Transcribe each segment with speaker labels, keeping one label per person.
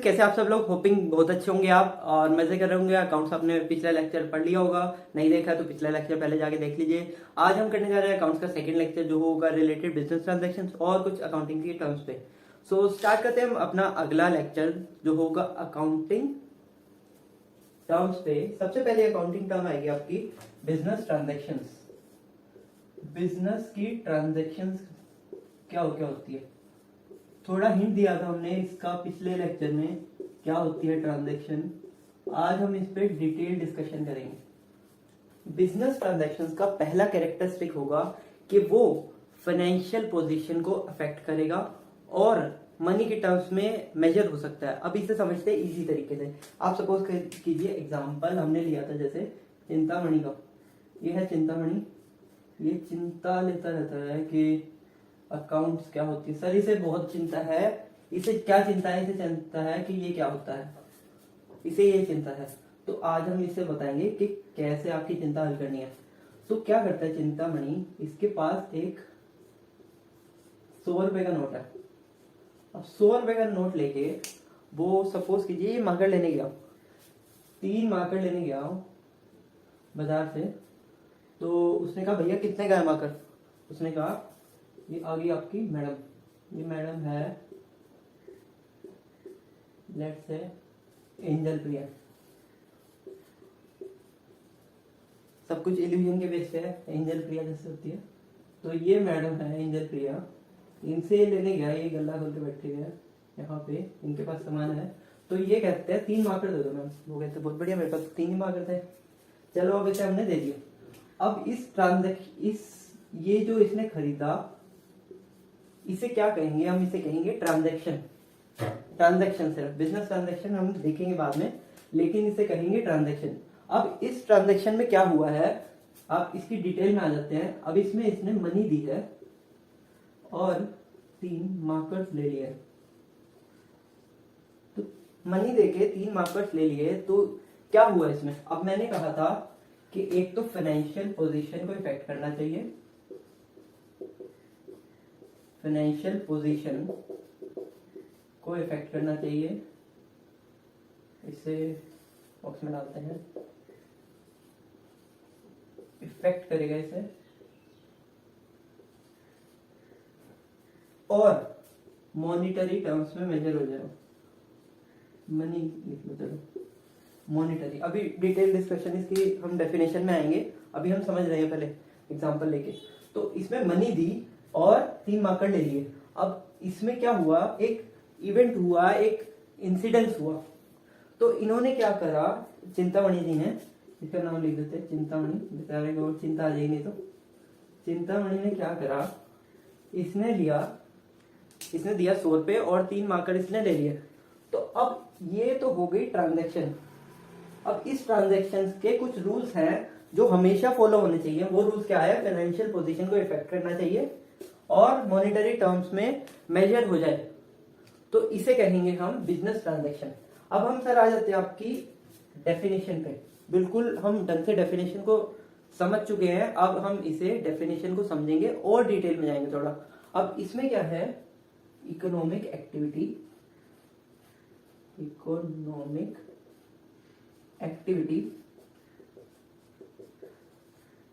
Speaker 1: कैसे आप सब लोग? होपिंग बहुत अच्छे होंगे आप और मजे कर रहे होंगे। अकाउंट्स आपने पिछला लेक्चर पढ़ लिया होगा, नहीं देखा तो पिछला लेक्चर पहले जाके देख लीजिए। आज हम करने जा रहे हैं अकाउंट्स का सेकंड लेक्चर, जो होगा रिलेटेड बिजनेस ट्रांजैक्शंस और कुछ अकाउंटिंग के टर्म्स पे। सो स्टार्ट करते हैं हम अपना अगला लेक्चर, जो होगा अकाउंटिंग टर्म्स पे। सबसे पहले अकाउंटिंग टर्म आएगी आपकी बिजनेस ट्रांजैक्शंस। बिजनेस की ट्रांजैक्शंस क्या होती है? थोड़ा हिंट दिया था हमने इसका पिछले लेक्चर में, क्या होती है ट्रांजैक्शन। आज हम इस पे डिटेल डिस्कशन करेंगे। बिजनेस ट्रांजैक्शंस का पहला कैरेक्टरिस्टिक होगा कि वो फाइनेंशियल पोजीशन को अफेक्ट करेगा और मनी के टर्म्स में मेजर हो सकता है। अब इसे समझते हैं इजी तरीके से। आप सपोज कीजिए एग्जांपल हमने लिया था जैसे चिंतामणि का। ये है चिंतामणि, ये चिंता लेता रहता है कि अकाउंट्स क्या होती है। सर इसे बहुत चिंता है। इसे क्या चिंता है? इसे चिंता है कि ये क्या होता है, इसे ये चिंता है। तो आज हम इसे बताएंगे कि कैसे आपकी चिंता हल करनी है। तो क्या करता है चिंतामणि, इसके पास एक 100 रुपए का नोट है। अब 100 रुपए का नोट लेके वो सपोज कीजिए ये मार्कर लेने गया, 3 मार्कर लेने गया बाजार से। तो उसने कहा भैया कितने का है मार्कर? उसने कहा ये आ गई आपकी मैडम, ये मैडम है लेट्स से एंजल प्रिया। सब कुछ इल्यूजन के बेस पे है, एंजल प्रिया जैसे होती है। तो ये मैडम है एंजल प्रिया, इनसे लेने गया, ये गल्ला खोल के बैठे हुए हैं यहाँ पे, इनके पास सामान है। तो ये कहते हैं 3 मार्कर दे दो मैम। वो कहते हैं बहुत बढ़िया, मेरे पास 3 ही मार्कर थे, चलो अब इसे हमने दे दिया। अब इस ट्रांजैक्शन, ये जो इसने खरीदा, इसे क्या कहेंगे? हम इसे कहेंगे ट्रांजैक्शन। ट्रांजैक्शन सिर्फ बिजनेस ट्रांजैक्शन हम देखेंगे बाद में, लेकिन इसे कहेंगे ट्रांजैक्शन। अब इस ट्रांजैक्शन में क्या हुआ है, आप इसकी डिटेल में आ जाते हैं। अब इसमें इसने मनी दी है और 3 मार्कर्स ले लिए। तो मनी देके 3 मार्कर्स ले लिए, तो क्या हुआ इसमें? अब मैंने कहा था कि एक तो फाइनेंशियल पोजीशन को इफेक्ट करना चाहिए, फाइनेंशियल पोजीशन को इफेक्ट करना चाहिए। इसे बॉक्स में डालते हैं, इफेक्ट करेगा इसे। और मॉनिटरी टर्म्स में मेजर हो जाएगा। मनी लिख लो, चलो मॉनिटरी। अभी डिटेल डिस्कशन इसकी हम डेफिनेशन में आएंगे, अभी हम समझ रहे हैं पहले एग्जांपल लेके। तो इसमें मनी दी और 3 मार्कर ले लिए। अब इसमें क्या हुआ, एक इवेंट हुआ, एक इंसिडेंस हुआ। तो इन्होंने क्या करा, चिंतामणि जी ने, इसका नाम लिख देते हैं चिंतामणि, बेचारे को चिंता आ जाएगी। तो चिंतामणि ने क्या करा, इसने दिया 100 रुपए और 3 मार्कर इसने ले लिए। तो अब ये तो हो गई ट्रांजैक्शन। अब इस ट्रांजैक्शन के कुछ रूल्स हैं जो हमेशा फॉलो होने चाहिए। वो रूल्स क्या है? फाइनेंशियल पोजीशन को इफेक्ट करना चाहिए और मॉनेटरी टर्म्स में मेजर हो जाए, तो इसे कहेंगे हम बिजनेस ट्रांजैक्शन। अब हम सर आ जाते हैं आपकी डेफिनेशन पे। बिल्कुल हम ढंग से डेफिनेशन को समझ चुके हैं, अब हम इसे डेफिनेशन को समझेंगे और डिटेल में जाएंगे थोड़ा। अब इसमें क्या है, इकोनॉमिक एक्टिविटी। इकोनॉमिक एक्टिविटी,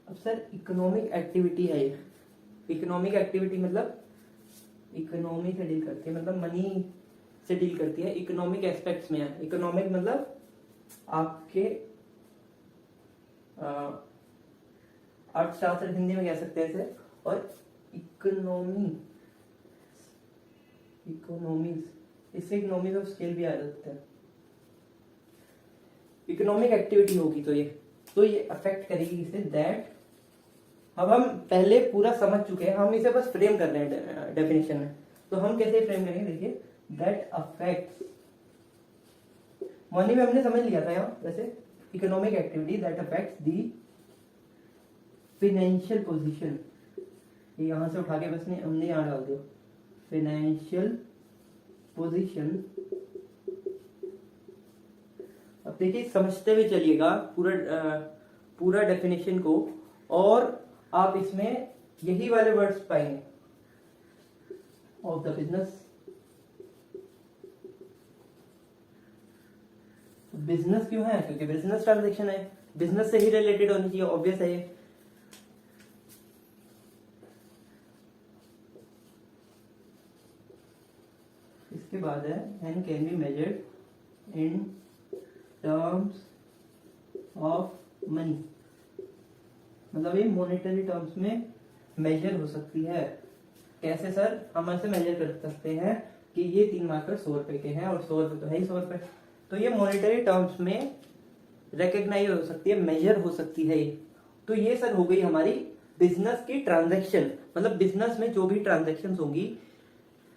Speaker 1: अब सर इकोनॉमिक एक्टिविटी है ये। इकोनॉमिक एक्टिविटी मतलब इकोनॉमी से डील करती है, मतलब मनी से डील करती है, इकोनॉमिक एस्पेक्ट्स में है। इकोनॉमिक मतलब आपके अर्थशास्त्र हिंदी में कह सकते हैं इसे, और इकोनॉमीज, इससे इकोनॉमीज ऑफ स्केल भी आ जाता है। इकोनॉमिक एक्टिविटी होगी तो ये अफेक्ट करेगी इसे, दैट। अब हम पहले पूरा समझ चुके हैं, हम इसे बस फ्रेम कर रहे हैं डेफिनेशन में। तो हम कैसे फ्रेम करेंगे, देखिए, दैट अफेक्ट्स, मनी में हमने समझ लिया था यहाँ वैसे, economic activity that affects the financial position. ये यहां से उठा के बस नहीं, हमने यहाँ डाल दिया फाइनेंशियल पोजीशन। अब देखिए समझते हुए चलिएगा पूरा डेफिनेशन को, और आप इसमें यही वाले वर्ड्स पाएंगे, ऑफ द बिजनेस बिजनेस क्यों है? क्योंकि बिजनेस ट्रांजेक्शन है, बिजनेस से ही रिलेटेड होनी चाहिए, ऑब्वियस है ये। इसके बाद है and can be measured in terms of money, मतलब ये मॉनेटरी टर्म्स में मेजर हो सकती है। कैसे सर? हम ऐसे मेजर कर सकते हैं कि ये 3 मार्कर 100 रुपए के हैं और 100 रुपए तो है ही 100 रुपए, तो ये मॉनेटरी टर्म्स में रिकग्नाइज हो सकती है, मेजर हो सकती है ये। तो ये सर हो गई हमारी बिजनेस की ट्रांजैक्शन, मतलब बिजनेस में जो भी ट्रांजैक्शन होंगी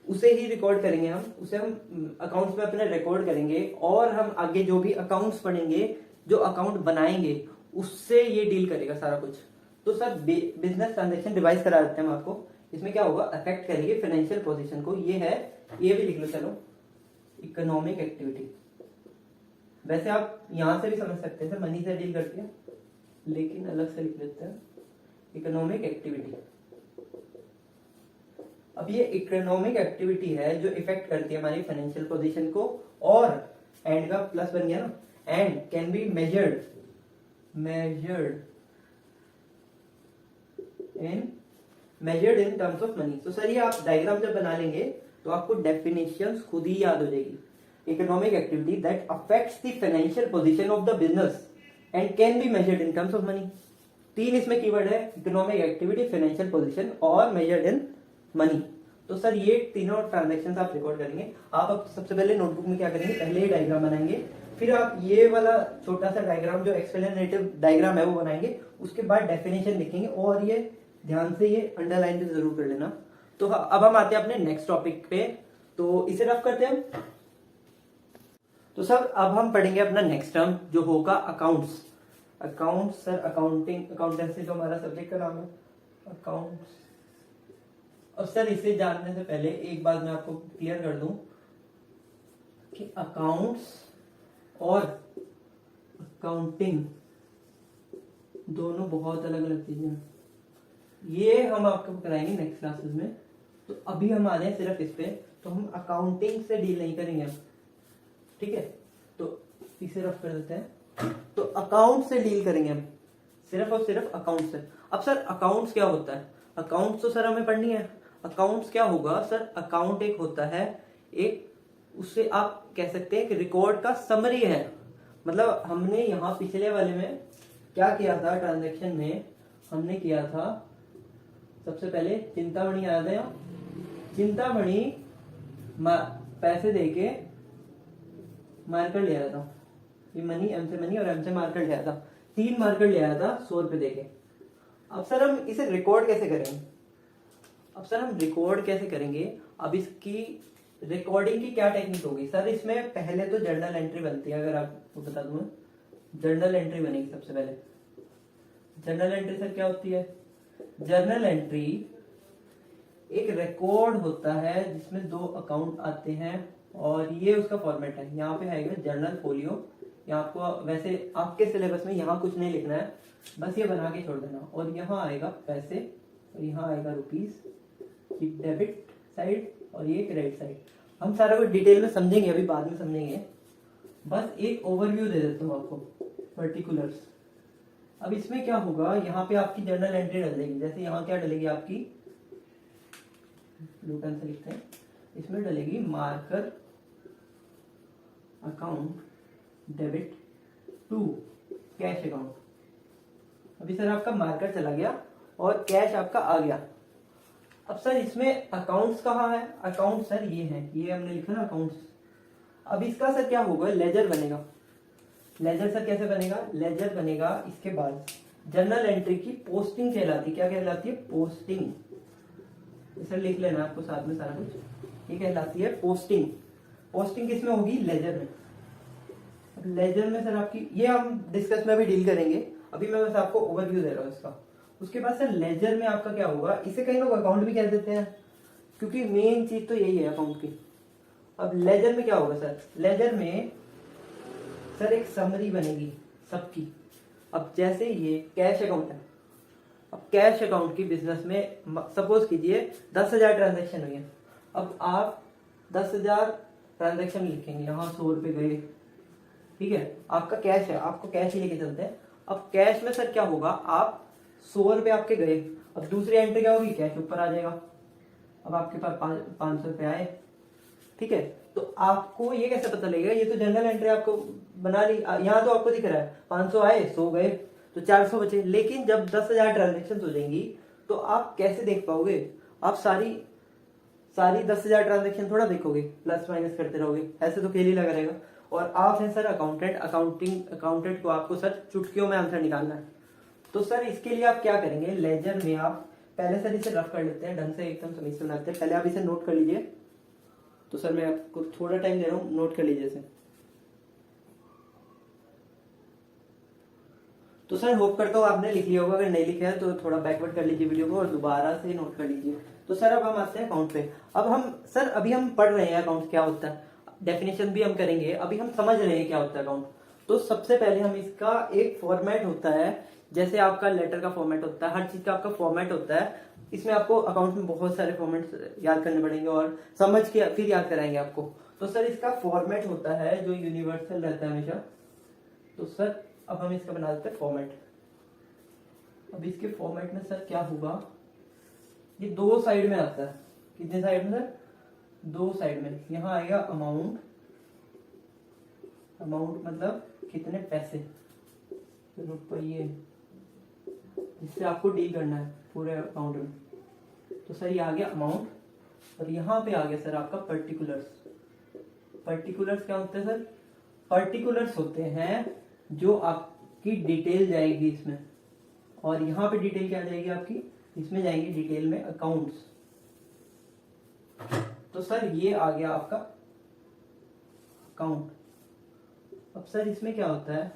Speaker 1: उसे ही रिकॉर्ड करेंगे हम, उसे हम अकाउंट्स में अपने रिकॉर्ड करेंगे, और हम आगे जो भी अकाउंट्स पढ़ेंगे, जो अकाउंट बनाएंगे, उससे ये डील करेगा सारा कुछ। तो सर बिजनेस ट्रांजैक्शन रिवाइज करा देते हैं हम आपको। इसमें क्या होगा? अफेक्ट करेंगे फाइनेंशियल पोजीशन को, ये है, ये भी लिख लो चलो, इकोनॉमिक एक्टिविटी। वैसे आप यहां से भी समझ सकते हैं सर, मनी से डील करती है, लेकिन अलग से लिख लेते हैं, इकोनॉमिक एक्टिविटी। अब ये इकोनॉमिक एक्टिविटी है जो इफेक्ट करती है हमारी फाइनेंशियल पोजीशन को, और एंड का प्लस बन गया ना, and can be measured in terms of money. तो सर ये आप डायग्राम जब बना लेंगे तो आपको डेफिनेशंस खुद ही याद हो जाएगी। Economic activity that affects the financial position of the business and can be measured in terms of money. 3 इसमें कीवर्ड है, इकोनॉमिक एक्टिविटी, फाइनेंशियल पोजीशन और मेजर्ड इन मनी। तो सर ये तीनों ट्रांजैक्शंस आप रिकॉर्ड करेंगे। आप अब सबसे पहले नोटबुक में क्या करेंगे? पहले ही डायग्राम बनाएंगे, फिर आप ये वाला छोटा सा डायग्राम जो एक्सप्लेनेटिव डायग्राम है वो बनाएंगे, उसके बाद डेफिनेशन लिखेंगे, और ये ध्यान से ये अंडरलाइन भी जरूर कर लेना। तो अब हम आते हैं अपने नेक्स्ट टॉपिक पे, तो इसे रफ करते हैं। तो सर अब हम पढ़ेंगे अपना नेक्स्ट टर्म जो होगा accounts. Accounts sir, accounting, accountancy जो हमारा सब्जेक्ट का नाम है, अकाउंट्स। और सर इसे जानने से पहले एक बात मैं आपको क्लियर कर दूं कि अकाउंट्स और अकाउंटिंग दोनों बहुत अलग अलग चीजें हैं। ये हम आपको कराएंगे नेक्स्ट क्लासेस में। तो अभी हम आ रहे हैं सिर्फ इस पे, तो हम अकाउंटिंग से डील नहीं करेंगे अब, ठीक है? तो इसे रफ कर देते हैं। तो अकाउंट से डील करेंगे हम, सिर्फ और सिर्फ अकाउंट से। अब सर अकाउंट्स क्या होता है? अकाउंट्स तो सर हमें पढ़नी है। अकाउंट्स क्या होगा सर? अकाउंट एक होता है, एक उससे आप कह सकते हैं कि रिकॉर्ड का समरी है। मतलब हमने यहाँ पिछले वाले में क्या किया था? ट्रांजैक्शन में हमने किया था, सबसे पहले चिंतामणि आया था यहाँ, चिंतामणि पैसे देके मार्कर ले आया था, ये मनी, एम से मनी और एम से मार्कर ले आया था, 3 मार्कर ले आया था 100 रुपए देके। अब सर हम इसे रिकॉर्ड कैसे करेंगे? अब इसकी रिकॉर्डिंग की क्या टेक्निक होगी? सर इसमें पहले तो जर्नल एंट्री बनती है, अगर आपको बता दूं, जर्नल एंट्री बनेगी सबसे पहले। जर्नल एंट्री सर क्या होती है? जर्नल एंट्री एक रिकॉर्ड होता है जिसमें 2 अकाउंट आते हैं, और ये उसका फॉर्मेट है। यहाँ पे आएगा जर्नल फोलियो। यहाँ आपको वैसे आपके सिलेबस में यहाँ कुछ नहीं लिखना है, बस ये बना के छोड़ देना। और यहाँ आएगा पैसे, और यहाँ आएगा रुपीस, डेबिट साइड, और ये क्रेडिट साइड। हम सारा कुछ डिटेल में समझेंगे, अभी बाद में समझेंगे, बस एक ओवरव्यू दे देता हूँ आपको, पर्टिकुलर्स। अब इसमें क्या होगा? यहाँ पे आपकी जर्नल एंट्री डलेगी। जैसे यहाँ क्या डलेगी आपकी, ब्लू पेन से लिखते हैं, इसमें डलेगी marker account debit to cash account. अभी सर आपका मार्कर चला गया और कैश आपका आ गया। अब सर इसमें अकाउंट्स कहाँ है? अकाउंट सर ये है, ये हमने लिखा ना अकाउंट्स। अब इसका सर क्या होगा? लेजर बनेगा। लेजर सर कैसे बनेगा? लेजर बनेगा इसके बाद जर्नल एंट्री की पोस्टिंग कहलाती है। क्या कहलाती है? पोस्टिंग। सर लिख लेना आपको साथ में सारा कुछ, ये कहलाती है पोस्टिंग। पोस्टिंग किसमें होगी? लेजर में। लेजर में सर आपकी, ये हम डिस्कस में भी डील करेंगे, अभी मैं बस आपको ओवरव्यू दे रहा हूँ इसका। उसके बाद सर लेजर में आपका क्या होगा? इसे कई लोग अकाउंट भी कह देते हैं, क्योंकि मेन चीज तो यही है अकाउंट की। अब लेजर में क्या होगा सर? लेजर में सर एक समरी बनेगी सबकी। अब जैसे ये कैश अकाउंट है, अब कैश अकाउंट की बिजनेस में सपोज कीजिए 10,000 ट्रांजेक्शन हुई है। अब आप 10,000 ट्रांजेक्शन लिखेंगे, यहाँ 100 रुपए गए, ठीक है, आपका कैश है, आपको कैश ही लेके चलते हैं। अब कैश में सर क्या होगा, आप 100 रुपए आपके गए, अब दूसरी एंट्री क्या होगी, कैश ऊपर आ जाएगा। अब आपके पास 500 रुपए आए, ठीक है। तो आपको ये कैसे पता लगेगा, ये तो जनरल एंट्री आपको बना ली, यहाँ तो आपको दिख रहा है 500 आए, 100 गए, तो 400 बचे। लेकिन जब 10,000 ट्रांजेक्शन हो जाएंगी तो आप कैसे देख पाओगे, आप सारी 10,000 ट्रांजेक्शन थोड़ा देखोगे, प्लस माइनस करते रहोगे, ऐसे तो खेल ही लगा रहेगा। और आप हैं सर अकाउंटेंट, अकाउंटेंट को आपको सर चुटकियों में आंसर निकालना है। तो सर इसके लिए आप क्या करेंगे, लेजर में आप पहले सर इसे रफ कर लेते हैं, ढंग से एकदम समझ से बनाते हैं। पहले आप इसे नोट कर लीजिए। तो सर मैं आपको थोड़ा टाइम दे रहा हूँ, नोट कर लीजिए इसे। तो सर होप करता हूँ आपने लिख लिया होगा, अगर नहीं लिखा है तो थोड़ा बैकवर्ड कर लीजिए वीडियो को और दोबारा से नोट कर लीजिए। तो सर अब हम आते हैं अकाउंट पे। अब हम सर अभी हम पढ़ रहे हैं अकाउंट क्या होता है, डेफिनेशन भी हम करेंगे, अभी हम समझ रहे हैं क्या होता है अकाउंट। तो सबसे पहले हम इसका एक फॉर्मेट होता है, जैसे आपका लेटर का फॉर्मेट होता है, हर चीज का आपका फॉर्मेट होता है। इसमें आपको अकाउंट में बहुत सारे फॉर्मेट याद करने पड़ेंगे और समझ के फिर याद कराएंगे आपको। तो सर इसका फॉर्मेट होता है जो यूनिवर्सल रहता है हमेशा। तो सर अब हम इसका बना देते हैं फॉर्मेट। अब इसके फॉर्मेट में सर क्या होगा, ये 2 साइड में आता है। कितने साइड में सर, 2 साइड में। यहाँ आएगा अमाउंट, अमाउंट मतलब कितने पैसे, रुपये, जिससे आपको डील करना है पूरे अकाउंट में। तो सर ये आ गया अमाउंट, और यहाँ पे आ गया सर आपका पर्टिकुलर्स। पर्टिकुलर्स क्या होते हैं सर, पर्टिकुलर्स होते हैं जो आपकी डिटेल जाएगी इसमें, और यहाँ पे डिटेल क्या जाएगी आपकी, इसमें जाएंगी डिटेल में अकाउंट्स। तो सर ये आ गया आपका अकाउंट। अब सर इसमें क्या होता है,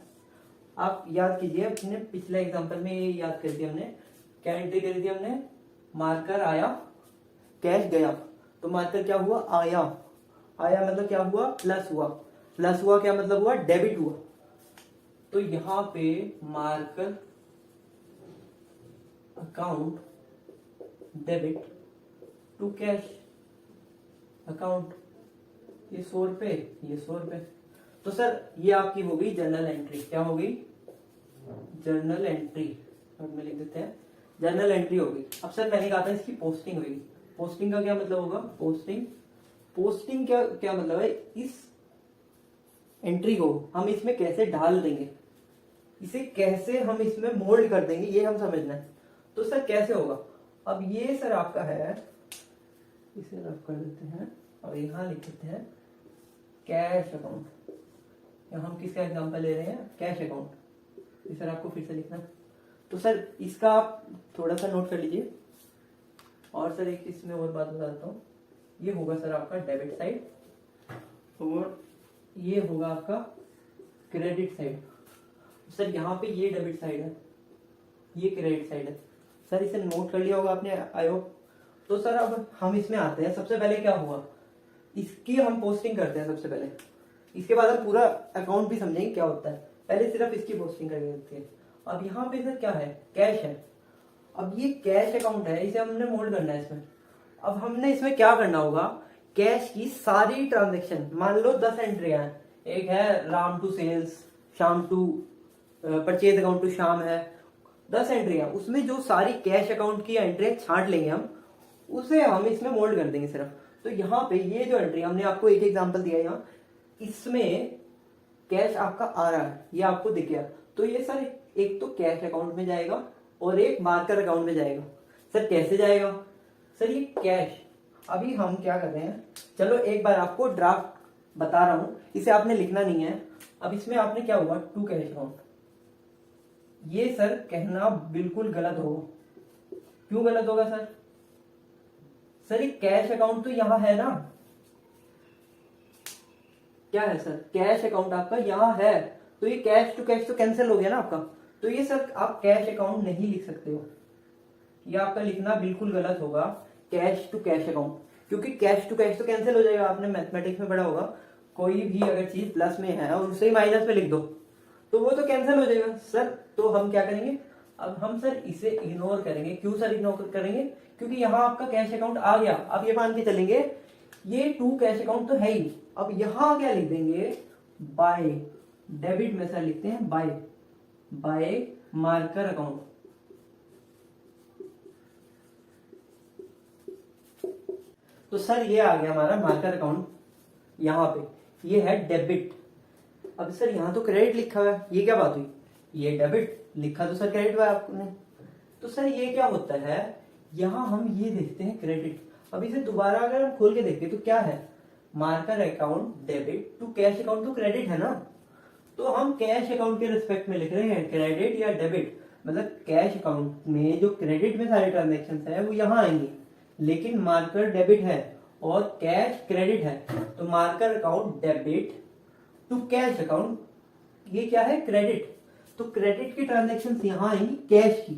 Speaker 1: आप याद कीजिए, अपने पिछले एग्जांपल में ये याद कर दिया हमने, क्या एंट्री करी थी हमने, मार्कर आया, कैश गया। तो मार्कर क्या हुआ, आया, आया मतलब क्या हुआ, प्लस हुआ, प्लस हुआ क्या मतलब हुआ, डेबिट हुआ। तो यहां पे marker account debit to cash account, ये 100 रुपए, ये 100 रुपए। तो सर ये आपकी हो गई जर्नल एंट्री। क्या हो गई, जर्नल एंट्री, नोट में लिख देते हैं, जर्नल एंट्री हो गई। अब सर मैंने कहा था इसकी पोस्टिंग होगी। पोस्टिंग का क्या मतलब होगा, पोस्टिंग, पोस्टिंग क्या क्या मतलब है, इस एंट्री को हम इसमें कैसे डाल देंगे, इसे कैसे हम इसमें मोल्ड कर देंगे, ये हम समझना है। तो सर कैसे होगा, अब ये सर आपका है, इसे रफ कर देते हैं और यहाँ लिख देते हैं कैश अकाउंट। यहाँ हम किसका एग्जांपल ले रहे हैं, कैश अकाउंट। ये सर आपको फिर से लिखना है। तो सर इसका आप थोड़ा सा नोट कर लीजिए। और सर एक इसमें और बात बता देता हूँ, ये होगा सर आपका डेबिट साइड, और ये होगा आपका क्रेडिट साइड। सर यहाँ पे ये डेबिट साइड है, ये क्रेडिट साइड है। सर इसे नोट कर लिया होगा आपने, आई होप। तो सर अब हम इसमें आते हैं। सबसे पहले क्या हुआ, इसकी हम पोस्टिंग करते हैं सबसे पहले, इसके बाद हम पूरा अकाउंट भी समझेंगे क्या होता है। पहले सिर्फ इसकी पोस्टिंग करके देते हैं। अब यहाँ पे सर क्या है, कैश है। अब ये कैश अकाउंट है, इसे हमने मोल्ड करना है इसमें। अब हमने इसमें क्या करना होगा, कैश की सारी ट्रांजेक्शन, मान लो 10 एंट्रियां हैं, एक है राम टू सेल्स, शाम टू परचेज अकाउंट टू शाम है, 10 एंट्रियां, उसमें जो सारी कैश अकाउंट की एंट्री छांट लेंगे हम, उसे हम इसमें मोल्ड कर देंगे सिर्फ। तो यहाँ पे ये जो एंट्री हमने आपको एक एग्जांपल दिया, यहाँ इसमें कैश आपका आ रहा है, ये आपको दिख गया। तो ये सर एक तो कैश अकाउंट में जाएगा और एक मार्कर अकाउंट में जाएगा। सर कैसे जाएगा, सर ये कैश, अभी हम क्या कर रहे हैं, चलो एक बार आपको ड्राफ्ट बता रहा हूं, इसे आपने लिखना नहीं है। अब इसमें आपने क्या हुआ, टू कैश अकाउंट, ये सर कहना बिल्कुल गलत होगा। क्यों गलत होगा सर, सर ये कैश अकाउंट तो यहां है ना, क्या है सर, कैश अकाउंट आपका यहां है, तो ये कैश टू कैश तो कैंसिल हो गया ना आपका। तो ये सर आप कैश अकाउंट नहीं लिख सकते हो, ये आपका लिखना बिल्कुल गलत होगा, कैश टू कैश अकाउंट, क्योंकि कैश टू कैश तो कैंसिल हो जाएगा। आपने मैथमेटिक्स में पढ़ा होगा, कोई भी अगर चीज प्लस में है और उसे ही माइनस में लिख दो तो वो तो कैंसिल हो जाएगा सर। तो हम क्या करेंगे, अब हम सर इसे इग्नोर करेंगे। क्यों सर इग्नोर करेंगे, क्योंकि यहाँ आपका कैश अकाउंट आ गया। अब ये मान के चलेंगे ये टू कैश अकाउंट तो है ही, अब यहां क्या लिख देंगे, बाय डेबिट में सर लिखते हैं बाय मार्कर अकाउंट। तो सर ये आ गया हमारा मार्कर अकाउंट, यहाँ पे ये है डेबिट। अब सर यहाँ तो क्रेडिट लिखा हुआ है, ये क्या बात हुई, ये डेबिट लिखा तो सर क्रेडिट हुआ आपने। तो सर ये क्या होता है, यहाँ हम ये देखते हैं क्रेडिट। अब इसे दोबारा अगर हम खोल के देखते तो क्या है, marker account debit to cash account तो क्रेडिट है ना। तो हम कैश अकाउंट के रिस्पेक्ट में लिख रहे हैं क्रेडिट या डेबिट, मतलब कैश अकाउंट में जो क्रेडिट में सारे ट्रांजेक्शन है वो यहाँ आएंगे, लेकिन मार्कर डेबिट है और कैश क्रेडिट है। तो marker account debit to cash account, ये क्या है, क्रेडिट। तो क्रेडिट की ट्रांजेक्शन यहाँ आएंगी कैश की,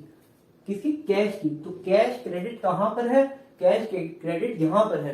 Speaker 1: किसकी, कैश की। तो कैश क्रेडिट कहां पर है, कैश क्रेडिट यहां पर है।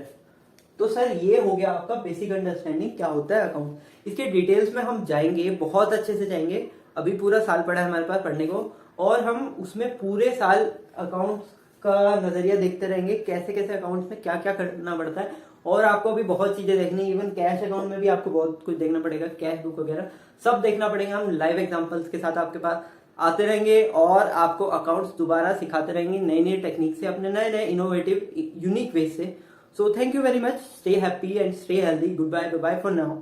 Speaker 1: तो सर ये हो गया आपका बेसिक अंडरस्टैंडिंग क्या होता है अकाउंट। इसके डिटेल्स में हम जाएंगे, बहुत अच्छे से जाएंगे। अभी पूरा साल पड़ा है हमारे पास पढ़ने को, और हम उसमें पूरे साल अकाउंट्स का नजरिया देखते रहेंगे, कैसे कैसे अकाउंट्स में क्या क्या करना पड़ता है। और आपको भी बहुत चीजें देखनी, इवन कैश अकाउंट में भी आपको बहुत कुछ देखना पड़ेगा, कैश बुक वगैरह सब देखना पड़ेगा। हम लाइव एग्जांपल्स के साथ आपके पास आते रहेंगे और आपको अकाउंट्स दोबारा सिखाते रहेंगे नई नई टेक्निक से, अपने नए नए इनोवेटिव यूनिक वे से। So thank you very much, stay happy and stay healthy, good bye, bye bye for now.